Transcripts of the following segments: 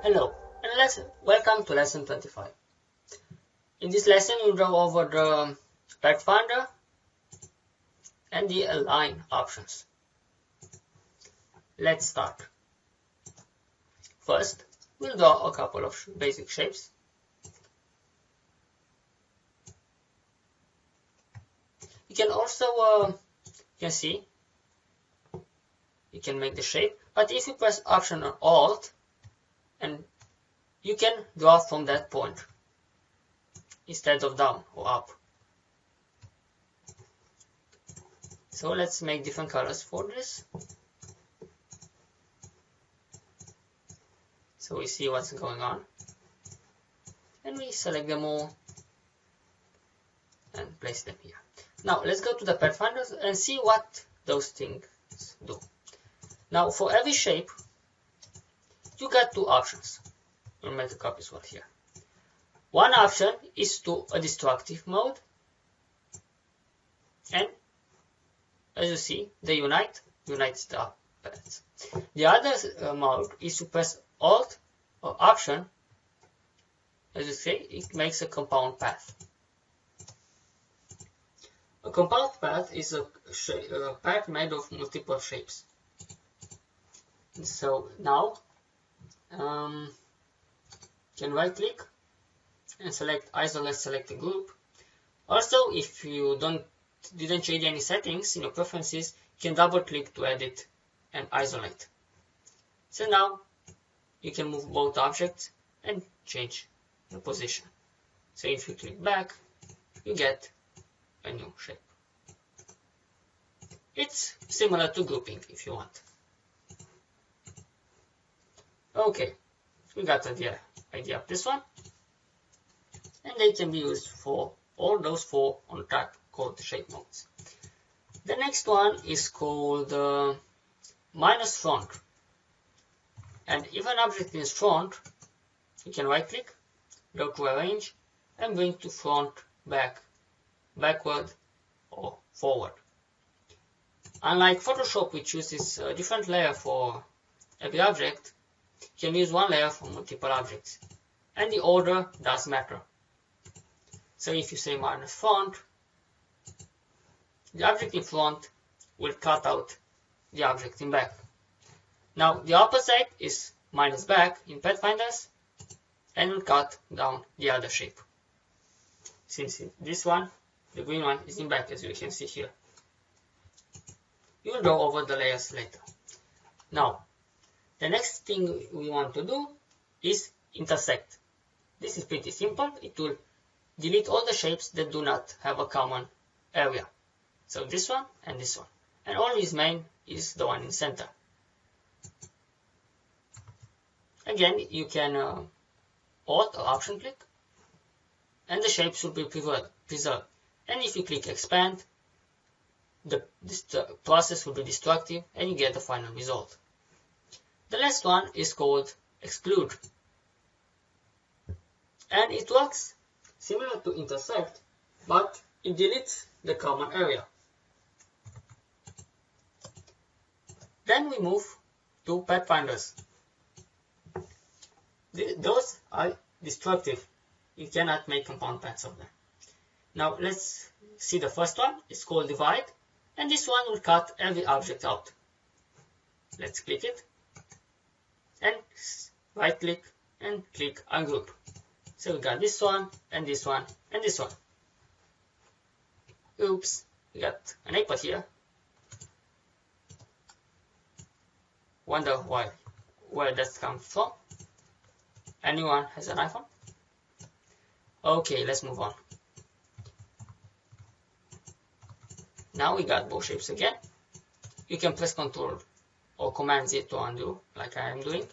Hello, and welcome to lesson 25. In this lesson, we'll go over the Pathfinder and the align options. Let's start. First, we'll draw a couple of basic shapes. You can also, you can make the shape, but if you press Option or Alt, and you can draw from that point instead of down or up. So let's make different colors for this. So we see what's going on. And we select them all and place them here. Now let's go to the Pathfinder and see what those things do. Now for every shape, you got two options. We'll make a copy as well here. One option is to a destructive mode. And as you see, they unites the paths. The other mode is to press Alt or Option. As you see, it makes a compound path. A compound path is a path made of multiple shapes. So now, you can right click and select isolate selected group. Also, if you didn't change any settings in your preferences, you can double click to edit and isolate. So now you can move both objects and change the position. So if you click back, you get a new shape. It's similar to grouping if you want. Okay, we got the idea of this one, and they can be used for all those four on the top called shape modes. The next one is called minus front, and if an object is front, you can right click, go to arrange, and bring to front, back, backward, or forward. Unlike Photoshop, which uses a different layer for every object, you can use one layer for multiple objects, and the order does matter. So if you say minus front, the object in front will cut out the object in back. Now the opposite is minus back in Pathfinders, and will cut down the other shape. Since this one, the green one, is in back, as you can see here. We will go over the layers later. Now, the next thing we want to do is intersect. This is pretty simple. It will delete all the shapes that do not have a common area. So this one and this one. And only its main is the one in center. Again, you can Alt or Option click, and the shapes will be preserved. And if you click Expand, the process will be destructive, and you get the final result. The last one is called Exclude, and it works similar to intersect, but it deletes the common area. Then we move to Pathfinders. Those are destructive. You cannot make compound paths of them. Now let's see the first one. It's called Divide, and this one will cut every object out. Let's click it, and right click and click Ungroup. So we got this one, and this one, and this one. Oops, we got an iPad here. Wonder where that comes from. Anyone has an iPhone? Okay, let's move on. Now we got both shapes again. You can press Ctrl or Command Z to undo, like I am doing.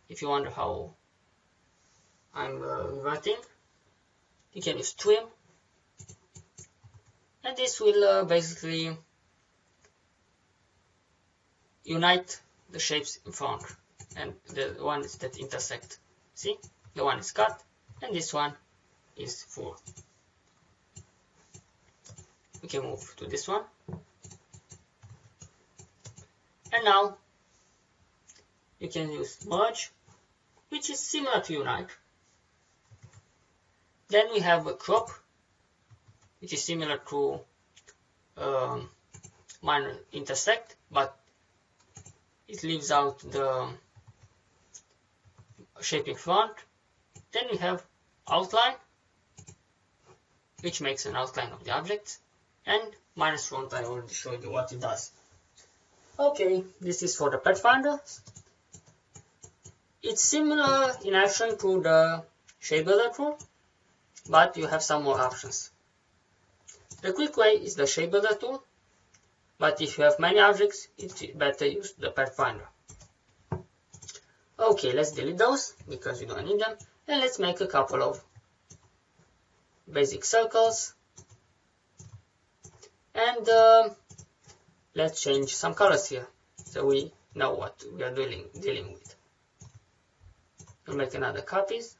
If you wonder how I'm reverting, you can use Trim, and this will basically unite the shapes in front and the ones that intersect. See, the one is cut, and this one is full. We can move to this one, and now you can use merge which is similar to unite. Then we have a crop, which is similar to minor intersect, but it leaves out the shaping front. Then we have outline, which makes an outline of the object, and minus front, I already showed you what it does. Okay, this is for the Pathfinder. It's similar in action to the Shape Builder tool, but you have some more options. The quick way is the Shape Builder tool, but if you have many objects, it's better use the Pathfinder. Okay, let's delete those because we don't need them, and let's make a couple of basic circles, and let's change some colors here so we know what we are dealing with. We'll make another copies,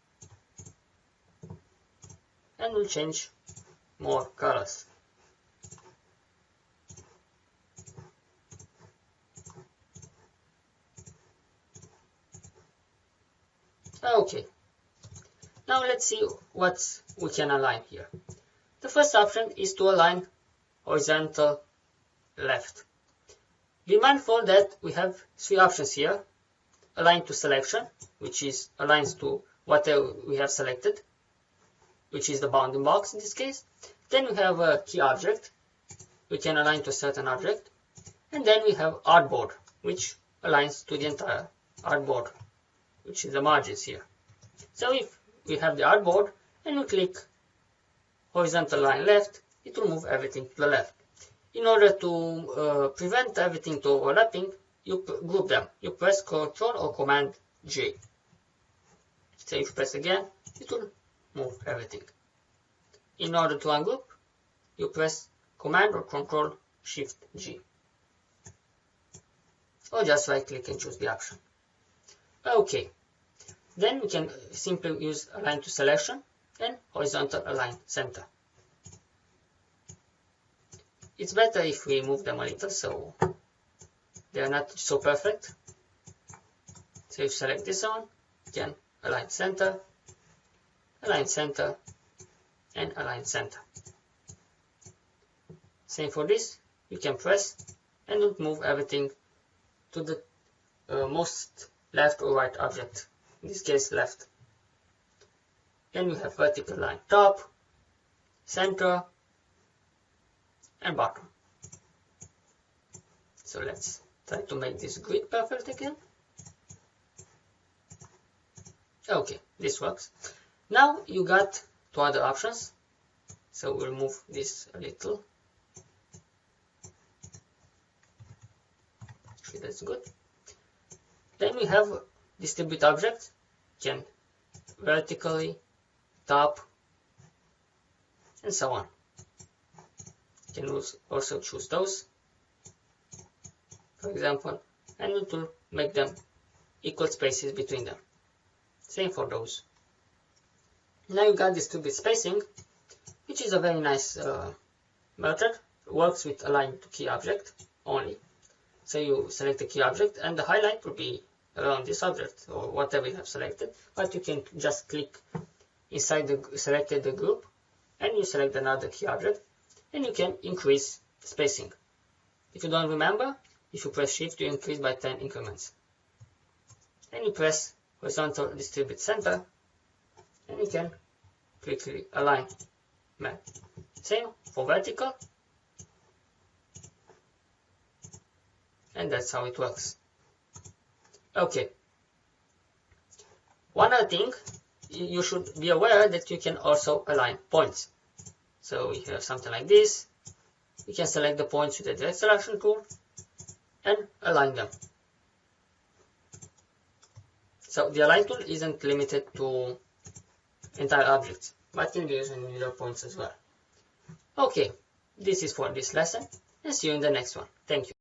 and we'll change more colors. Okay, now let's see what we can align here. The first option is to align horizontal left. Be mindful that we have three options here. Align to selection, which is aligns to whatever we have selected, which is the bounding box in this case. Then we have a key object, we can align to a certain object. And then we have artboard, which aligns to the entire artboard, which is the margins here. So if we have the artboard and we click horizontal line left, it will move everything to the left. In order to prevent everything to overlapping, you group them. You press Ctrl or Command J. So if you press again, it will move everything. In order to ungroup, you press Command or Ctrl Shift G. Or just right click and choose the option. Okay. Then we can simply use align to selection and horizontal align center. It's better if we move them a little so they are not so perfect. So if you select this one, you can align center, and align center. Same for this, you can press and it will move everything to the most left or right object, in this case left. Then we have vertical line top, center, and bottom. So let's try to make this grid perfect again. Okay, this works. Now you got two other options. So we'll move this a little. Okay, that's good. Then we have distribute object. Can vertically, top, and so on. You can also choose those, for example, and it will make them equal spaces between them. Same for those. Now you got distribute spacing, which is a very nice method. It works with align to key object only. So you select the key object and the highlight will be around this object or whatever you have selected, but you can just click inside the selected group and you select another key object and you can increase spacing. If you don't remember, if you press shift you increase by 10 increments. Then you press horizontal distribute center and you can quickly align. Same for vertical, and that's how it works. Okay, one other thing, you should be aware that you can also align points. So if you have something like this, you can select the points with the direct selection tool and align them. So the align tool isn't limited to entire objects, but can be used on individual points as well. Okay, this is for this lesson, and see you in the next one. Thank you.